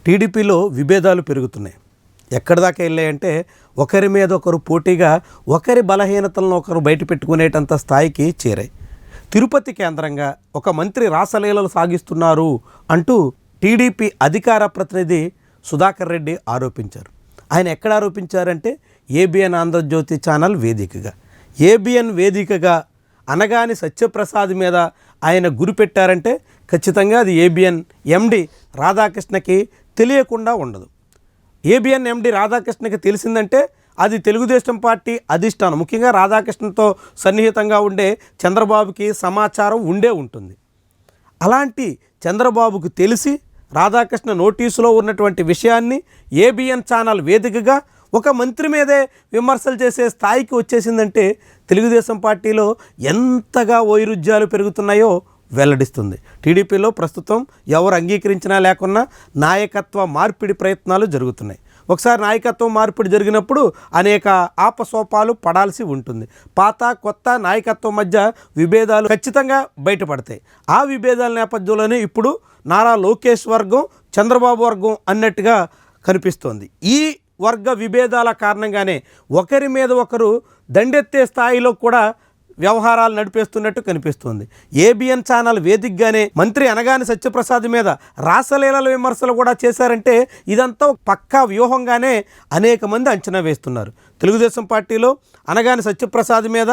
టీడీపీలో విభేదాలు పెరుగుతున్నాయి. ఎక్కడి దాకా వెళ్ళాయంటే ఒకరి మీద ఒకరు పోటీగా ఒకరి బలహీనతలను ఒకరు బయట పెట్టుకునేటంత స్థాయికి చేరాయి. తిరుపతి కేంద్రంగా ఒక మంత్రి రాసలీలలు సాగిస్తున్నారు అంటూ టీడీపీ అధికార ప్రతినిధి సుధాకర్ రెడ్డి ఆరోపించారు. ఆయన ఎక్కడ ఆరోపించారంటే ఏబిఎన్ ఆంధ్రజ్యోతి ఛానల్ వేదికగా, ఏబిఎన్ వేదికగా అనగాని సత్యప్రసాద్ మీద ఆయన గురిపెట్టారంటే ఖచ్చితంగా అది ఏబిఎన్ ఎండి రాధాకృష్ణకి తెలియకుండా ఉండదు. ఏబిఎన్ ఎండి రాధాకృష్ణకి తెలిసిందంటే అది తెలుగుదేశం పార్టీ అధిష్టానం, ముఖ్యంగా రాధాకృష్ణతో సన్నిహితంగా ఉండే చంద్రబాబుకి సమాచారం ఉండే ఉంటుంది. అలాంటి చంద్రబాబుకు తెలిసి రాధాకృష్ణ నోటీసులో ఉన్నటువంటి విషయాన్ని ఏబిఎన్ ఛానల్ వేదికగా ఒక మంత్రి మీదే విమర్శలు చేసే స్థాయికి వచ్చేసిందంటే తెలుగుదేశం పార్టీలో ఎంతగా వైరుధ్యాలు పెరుగుతున్నాయో వెల్లడిస్తుంది. టీడీపీలో ప్రస్తుతం ఎవరు అంగీకరించినా లేకున్నా నాయకత్వ మార్పిడి ప్రయత్నాలు జరుగుతున్నాయి. ఒకసారి నాయకత్వం మార్పిడి జరిగినప్పుడు అనేక ఆపసోపాలు పడాల్సి ఉంటుంది. పాత కొత్త నాయకత్వం మధ్య విభేదాలు ఖచ్చితంగా బయటపడతాయి. ఆ విభేదాల నేపథ్యంలోనే ఇప్పుడు నారా లోకేష్ వర్గం, చంద్రబాబు వర్గం అన్నట్టుగా కనిపిస్తోంది. ఈ వర్గ విభేదాల కారణంగానే ఒకరి మీద ఒకరు దండెత్తే స్థాయిలో కూడా వ్యవహారాలు నడిపేస్తున్నట్టు కనిపిస్తుంది. ఏబిఎన్ ఛానల్ వేదికగానే మంత్రి అనగాని సత్యప్రసాద్ మీద రాసలీలల విమర్శలు కూడా చేశారంటే ఇదంతా పక్కా వ్యూహంగానే అనేక మంది అంచనా వేస్తున్నారు. తెలుగుదేశం పార్టీలో అనగాని సత్యప్రసాద్ మీద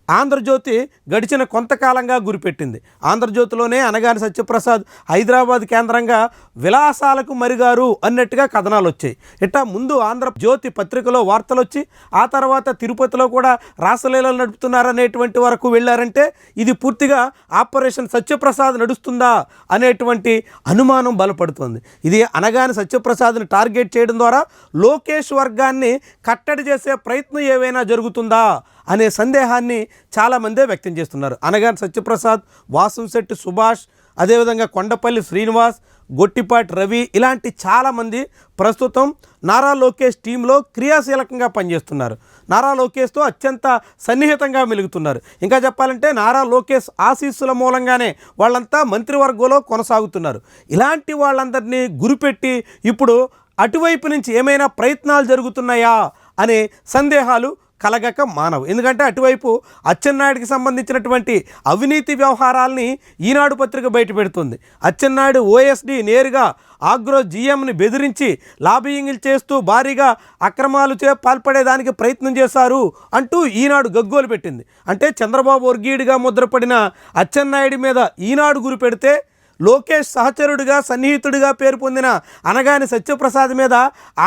ఆంధ్రజ్యోతి గడిచిన కొంతకాలంగా గురిపెట్టింది. ఆంధ్రజ్యోతిలోనే అనగాని సత్యప్రసాద్ హైదరాబాద్ కేంద్రంగా విలాసాలకు మరిగారు అన్నట్టుగా కథనాలు వచ్చాయి. ఇట్టా ముందు ఆంధ్రజ్యోతి పత్రికలో వార్తలు వచ్చి ఆ తర్వాత తిరుపతిలో కూడా రాసలీలలు నడుపుతున్నారనేటువంటి వరకు వెళ్ళారంటే ఇది పూర్తిగా ఆపరేషన్ సత్యప్రసాద్ నడుస్తుందా అనేటువంటి అనుమానం బలపడుతుంది. ఇది అనగాని సత్యప్రసాద్ని టార్గెట్ చేయడం ద్వారా లోకేష్ వర్గాన్ని కట్టడి చేసే ప్రయత్నం ఏవైనా జరుగుతుందా అనే సందేహాన్ని చాలామందే వ్యక్తం చేస్తున్నారు. అనగాని సత్యప్రసాద్, వాసంశెట్టి సుభాష్, అదేవిధంగా కొండపల్లి శ్రీనివాస్, గొట్టిపాటి రవి ఇలాంటి చాలామంది ప్రస్తుతం నారా లోకేష్ టీంలో క్రియాశీలకంగా పనిచేస్తున్నారు. నారా లోకేష్తో అత్యంత సన్నిహితంగా మెలుగుతున్నారు. ఇంకా చెప్పాలంటే నారా లోకేష్ ఆశీస్సుల మూలంగానే వాళ్ళంతా మంత్రివర్గంలో కొనసాగుతున్నారు. ఇలాంటి వాళ్ళందరినీ గురిపెట్టి ఇప్పుడు అటువైపు నుంచి ఏమైనా ప్రయత్నాలు జరుగుతున్నాయా అనే సందేహాలు కలగక మానవు. ఎందుకంటే అటువైపు అచ్చెన్నాయుడికి సంబంధించినటువంటి అవినీతి వ్యవహారాల్ని ఈనాడు పత్రిక బయటపెడుతుంది. అచ్చెన్నాయుడు ఓఎస్డి నేరుగా ఆగ్రో జీఎంని బెదిరించి లాబియింగ్లు చేస్తూ భారీగా అక్రమాలు పాల్పడేదానికి ప్రయత్నం చేశారు అంటూ ఈనాడు గగ్గోలు పెట్టింది. అంటే చంద్రబాబు వర్గీయుడిగా ముద్రపడిన అచ్చెన్నాయుడి మీద ఈనాడు గురి పెడితే లోకేష్ సహచరుడిగా సన్నిహితుడిగా పేరు పొందిన అనగాని సత్యప్రసాద్ మీద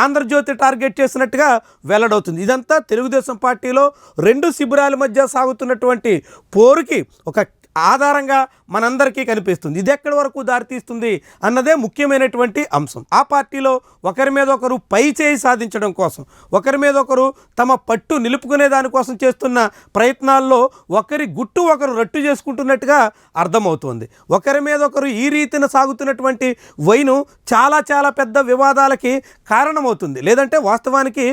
ఆంధ్రజ్యోతి టార్గెట్ చేసినట్టుగా వెల్లడవుతుంది. ఇదంతా తెలుగుదేశం పార్టీలో రెండు శిబిరాల మధ్య సాగుతున్నటువంటి పోరుకి ఒక ఆధారంగా మనందరికీ కనిపిస్తుంది. ఇది ఎక్కడి వరకు దారితీస్తుంది అన్నదే ముఖ్యమైనటువంటి అంశం. ఆ పార్టీలో ఒకరి మీద ఒకరు పై చేయి సాధించడం కోసం, ఒకరి మీద ఒకరు తమ పట్టు నిలుపుకునే దానికోసం చేస్తున్న ప్రయత్నాల్లో ఒకరి గుట్టు ఒకరు రట్టు చేసుకుంటున్నట్టుగా అర్థమవుతోంది. ఒకరి మీద ఒకరు ఈ రీతిన సాగుతున్నటువంటి వైను చాలా చాలా పెద్ద వివాదాలకి కారణమవుతుంది. లేదంటే వాస్తవానికి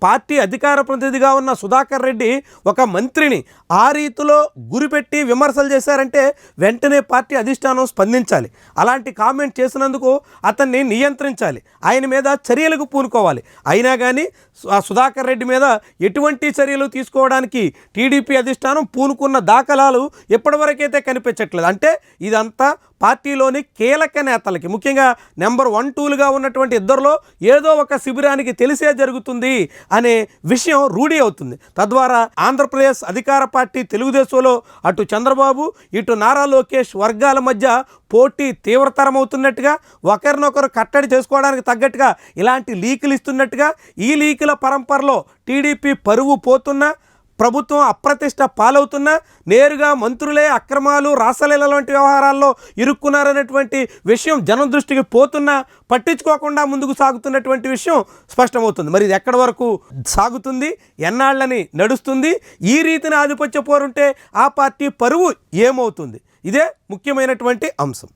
పార్టీ అధికార ప్రతినిధిగా ఉన్న సుధాకర్ రెడ్డి ఒక మంత్రిని ఆ రీతిలో గురిపెట్టి విమర్శలు చేశారంటే వెంటనే పార్టీ అధిష్టానం స్పందించాలి. అలాంటి కామెంట్ చేసినందుకు అతన్ని నియంత్రించాలి, ఆయన మీద చర్యలకు పూనుకోవాలి. అయినా కానీ సుధాకర్ రెడ్డి మీద ఎటువంటి చర్యలు తీసుకోవడానికి టీడీపీ అధిష్టానం పూనుకున్న దాఖలాలు ఎప్పటివరకైతే కనిపించట్లేదు. అంటే ఇదంతా పార్టీలోని కీలక నేతలకి, ముఖ్యంగా నెంబర్ 1, 2లుగా ఉన్నటువంటి ఇద్దరిలో ఏదో ఒక శిబిరానికి తెలిసే జరుగుతుంది అనే విషయం రూఢి అవుతుంది. తద్వారా ఆంధ్రప్రదేశ్ అధికార పార్టీ తెలుగుదేశంలో అటు చంద్రబాబు ఇటు నారా లోకేష్ వర్గాల మధ్య పోటీ తీవ్రతరమవుతున్నట్టుగా, ఒకరినొకరు కట్టడి చేసుకోవడానికి తగ్గట్టుగా ఇలాంటి లీకులు ఇస్తున్నట్టుగా, ఈ లీకుల పరంపరలో టీడీపీ పరువు పోతున్నా, ప్రభుత్వం అప్రతిష్ట పాలవుతున్నా, నేరుగా మంత్రులే అక్రమాలు రాసలీల వంటి వ్యవహారాల్లో ఇరుక్కున్నారనేటువంటి విషయం జనం దృష్టికి పోతున్నా పట్టించుకోకుండా ముందుకు సాగుతున్నటువంటి విషయం స్పష్టమవుతుంది. మరి ఇది ఎక్కడి వరకు సాగుతుంది, ఎన్నాళ్ళని నడుస్తుంది, ఈ రీతిని ఆధిపత్య పోరుంటే ఆ పార్టీ పరువు ఏమవుతుంది? ఇదే ముఖ్యమైనటువంటి అంశం.